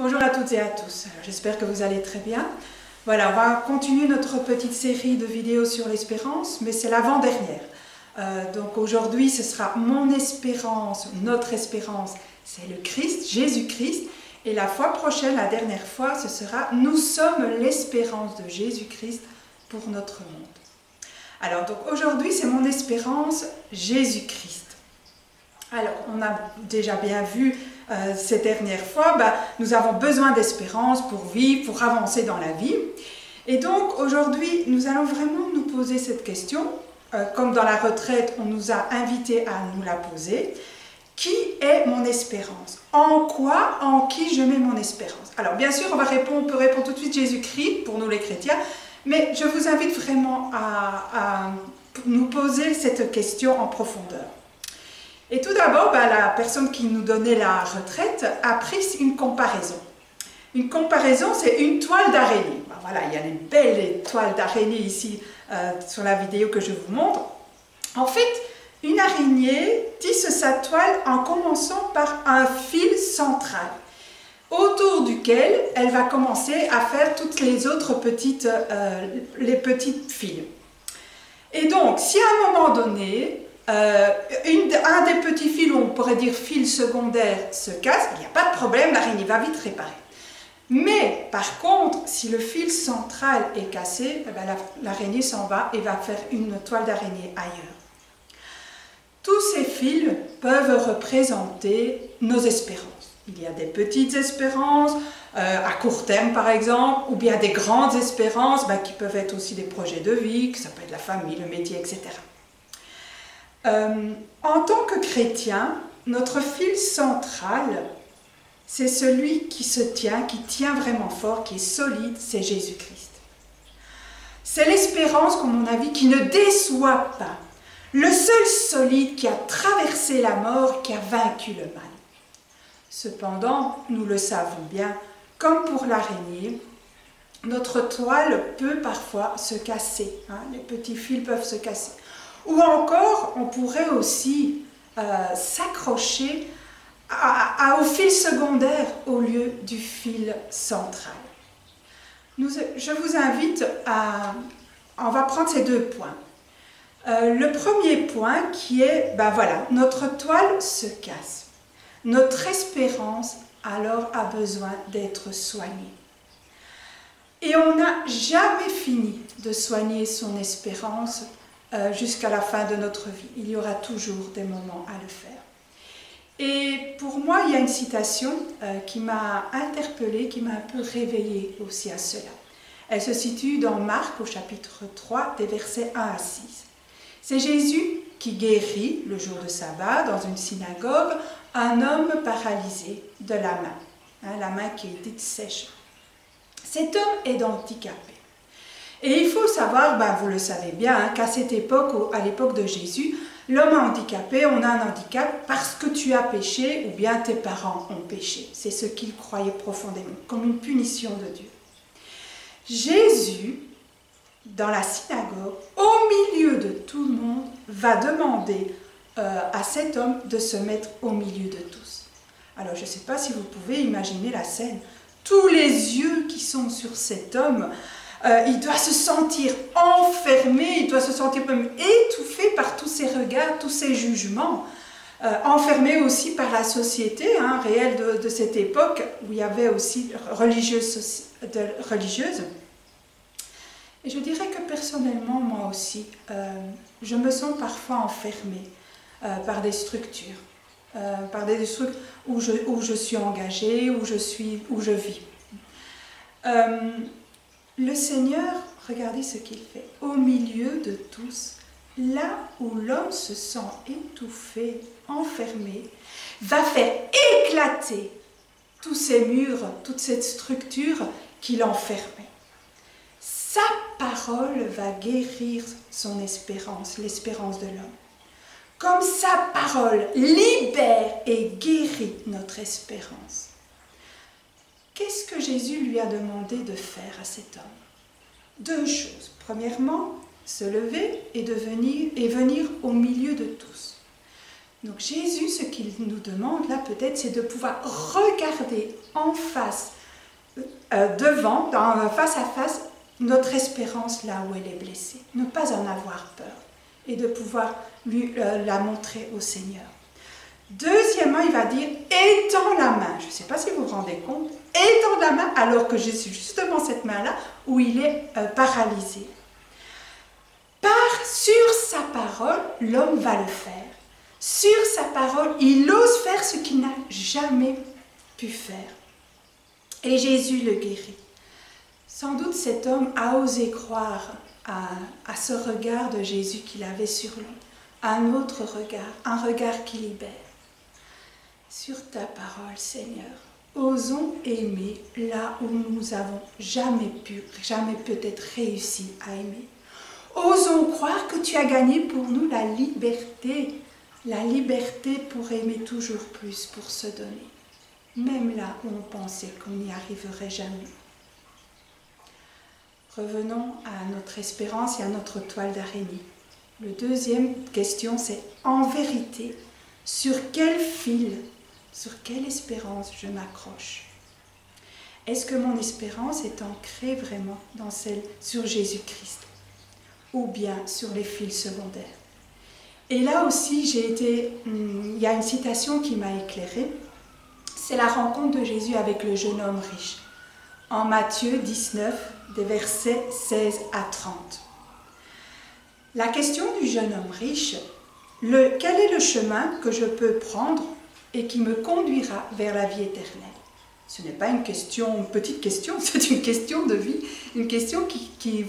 Bonjour à toutes et à tous, j'espère que vous allez très bien. Voilà, on va continuer notre petite série de vidéos sur l'espérance, mais c'est l'avant-dernière. Donc aujourd'hui, ce sera mon espérance, notre espérance, c'est le Christ, Jésus-Christ. Et la fois prochaine, la dernière fois, ce sera « Nous sommes l'espérance de Jésus-Christ pour notre monde ». Alors, donc aujourd'hui, c'est mon espérance, Jésus-Christ. Alors, on a déjà bien vu ces dernières fois, nous avons besoin d'espérance pour vivre, pour avancer dans la vie. Et donc, aujourd'hui, nous allons vraiment nous poser cette question. Comme dans la retraite, on nous a invités à nous la poser. Qui est mon espérance? En quoi, en qui je mets mon espérance? Alors, bien sûr, on peut répondre tout de suite Jésus-Christ, pour nous les chrétiens, mais je vous invite vraiment à nous poser cette question en profondeur. Et tout d'abord, la personne qui nous donnait la retraite a pris une comparaison. Une comparaison, c'est une toile d'araignée. Voilà, il y a une belle toile d'araignée ici sur la vidéo que je vous montre. En fait, une araignée tisse sa toile en commençant par un fil central, autour duquel elle va commencer à faire toutes les autres petites fils. Et donc, si à un moment donné, un des petits fils, on pourrait dire fil secondaire, se casse, il n'y a pas de problème, l'araignée va vite réparer. Mais par contre, si le fil central est cassé, l'araignée s'en va et va faire une toile d'araignée ailleurs. Tous ces fils peuvent représenter nos espérances. Il y a des petites espérances, à court terme par exemple, ou bien des grandes espérances qui peuvent être aussi des projets de vie, que ça peut être la famille, le métier, etc. En tant que chrétien, notre fil central, c'est celui qui tient vraiment fort, qui est solide, c'est Jésus-Christ. C'est l'espérance, comme mon avis, qui ne déçoit pas. Le seul solide qui a traversé la mort, qui a vaincu le mal. Cependant, nous le savons bien, comme pour l'araignée, notre toile peut parfois se casser. Les petits fils peuvent se casser. Ou encore, on pourrait aussi s'accrocher au fil secondaire au lieu du fil central. Je vous invite on va prendre ces deux points. Le premier point qui est, notre toile se casse. Notre espérance alors a besoin d'être soignée. Et on n'a jamais fini de soigner son espérance jusqu'à la fin de notre vie. Il y aura toujours des moments à le faire. Et pour moi, il y a une citation qui m'a interpellée, qui m'a un peu réveillée aussi à cela. Elle se situe dans Marc au chapitre 3, des versets 1 à 6. C'est Jésus qui guérit le jour de sabbat dans une synagogue un homme paralysé de la main, la main qui est dite sèche. Cet homme est handicapé. Et il faut savoir, vous le savez bien, qu'à cette époque, à l'époque de Jésus, l'homme handicapé, on a un handicap parce que tu as péché ou bien tes parents ont péché. C'est ce qu'il croyait profondément, comme une punition de Dieu. Jésus, dans la synagogue, au milieu de tout le monde, va demander à cet homme de se mettre au milieu de tous. Alors, je ne sais pas si vous pouvez imaginer la scène. Tous les yeux qui sont sur cet homme, il doit se sentir enfermé, il doit se sentir même étouffé par tous ces regards, tous ces jugements, enfermé aussi par la société réelle de cette époque où il y avait aussi religieuses. Et je dirais que personnellement, moi aussi, je me sens parfois enfermée par des structures, où je suis engagée, où je vis. Le Seigneur, regardez ce qu'il fait, au milieu de tous, là où l'homme se sent étouffé, enfermé, va faire éclater tous ces murs, toute cette structure qui l'enfermait. Sa parole va guérir son espérance, l'espérance de l'homme. Comme sa parole libère et guérit notre espérance. Qu'est-ce que Jésus lui a demandé de faire à cet homme? Deux choses. Premièrement, se lever et venir au milieu de tous. Donc Jésus, ce qu'il nous demande là peut-être, c'est de pouvoir regarder en face, face à face, notre espérance là où elle est blessée. Ne pas en avoir peur et de pouvoir lui la montrer au Seigneur. Deuxièmement, il va dire « étends la main ». Je ne sais pas si vous vous rendez compte. « Étends la main » alors que j'ai justement cette main-là où il est paralysé. Sur sa parole, l'homme va le faire. Sur sa parole, il ose faire ce qu'il n'a jamais pu faire. Et Jésus le guérit. Sans doute cet homme a osé croire à ce regard de Jésus qu'il avait sur lui. Un autre regard, un regard qui libère. Sur ta parole, Seigneur, osons aimer là où nous n'avons jamais peut-être réussi à aimer. Osons croire que tu as gagné pour nous la liberté pour aimer toujours plus, pour se donner, même là où on pensait qu'on n'y arriverait jamais. Revenons à notre espérance et à notre toile d'araignée. La deuxième question, c'est en vérité, sur quel fil, sur quelle espérance je m'accroche? Est-ce que mon espérance est ancrée vraiment sur Jésus-Christ ou bien sur les fils secondaires? Et là aussi, il y a une citation qui m'a éclairée. C'est la rencontre de Jésus avec le jeune homme riche. En Matthieu 19, des versets 16 à 30. La question du jeune homme riche, quel est le chemin que je peux prendre et qui me conduira vers la vie éternelle? Ce n'est pas une petite question, c'est une question de vie, une question qui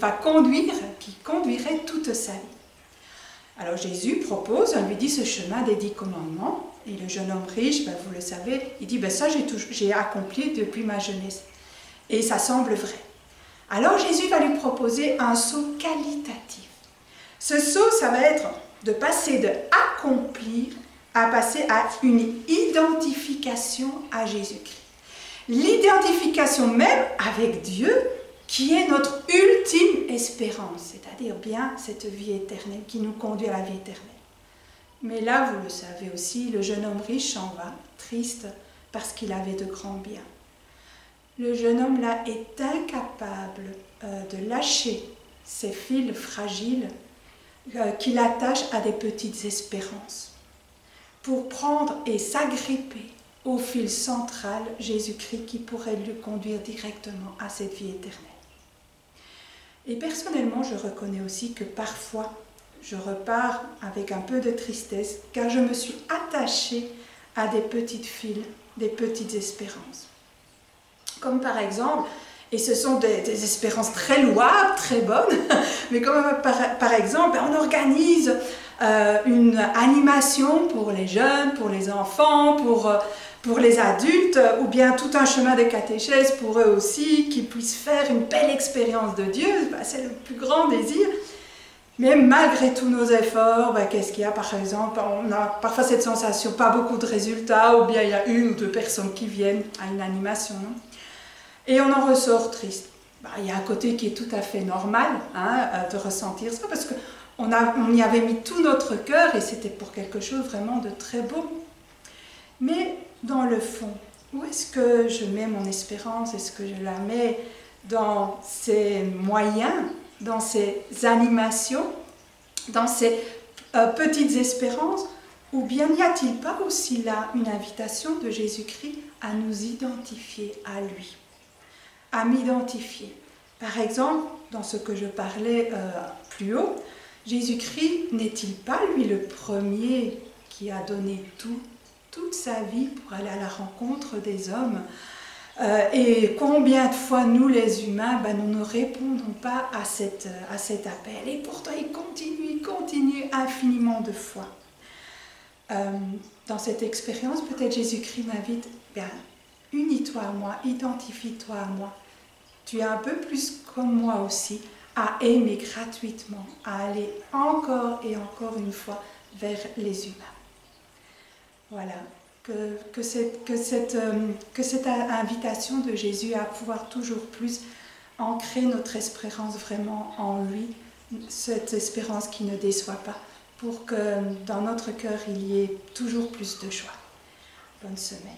conduirait toute sa vie. Alors Jésus propose, on lui dit ce chemin des 10 commandements, et le jeune homme riche, vous le savez, il dit ça j'ai accompli depuis ma jeunesse, et ça semble vrai. Alors Jésus va lui proposer un saut qualitatif. Ce saut, ça va être de passer de accomplir à passer à une identification à Jésus-Christ. L'identification même avec Dieu, qui est notre ultime espérance, c'est-à-dire bien cette vie éternelle qui nous conduit à la vie éternelle. Mais là, vous le savez aussi, le jeune homme riche s'en va, triste, parce qu'il avait de grands biens. Le jeune homme là est incapable de lâcher ces fils fragiles qui l'attachent à des petites espérances, pour prendre et s'agripper au fil central, Jésus-Christ, qui pourrait lui conduire directement à cette vie éternelle. Et personnellement, je reconnais aussi que parfois, je repars avec un peu de tristesse, car je me suis attachée à des petites fils, des petites espérances. Comme par exemple, et ce sont des espérances très louables, très bonnes, mais comme par exemple, on organise une animation pour les jeunes, pour les enfants, pour les adultes, ou bien tout un chemin de catéchèse pour eux aussi, qu'ils puissent faire une belle expérience de Dieu, c'est le plus grand désir. Mais malgré tous nos efforts, qu'est-ce qu'il y a par exemple? On a parfois cette sensation, pas beaucoup de résultats, ou bien il y a 1 ou 2 personnes qui viennent à une animation, non? Et on en ressort triste. Il y a un côté qui est tout à fait normal de ressentir ça, parce qu'on y avait mis tout notre cœur et c'était pour quelque chose vraiment de très beau. Mais dans le fond, où est-ce que je mets mon espérance? Est-ce que je la mets dans ces moyens, dans ces animations, dans ces petites espérances? Ou bien n'y a-t-il pas aussi là une invitation de Jésus-Christ à nous identifier à lui, à m'identifier? Par exemple, dans ce que je parlais plus haut, Jésus-Christ n'est-il pas lui le premier qui a donné toute sa vie pour aller à la rencontre des hommes? Et combien de fois nous les humains, nous ne répondons pas à cet appel, et pourtant il continue infiniment de fois. Dans cette expérience, peut-être Jésus-Christ m'invite, unis-toi à moi, identifie-toi à moi. Tu es un peu plus comme moi aussi, à aimer gratuitement, à aller encore et encore une fois vers les humains. Voilà, que cette invitation de Jésus à pouvoir toujours plus ancrer notre espérance vraiment en lui, cette espérance qui ne déçoit pas, pour que dans notre cœur, il y ait toujours plus de joie. Bonne semaine.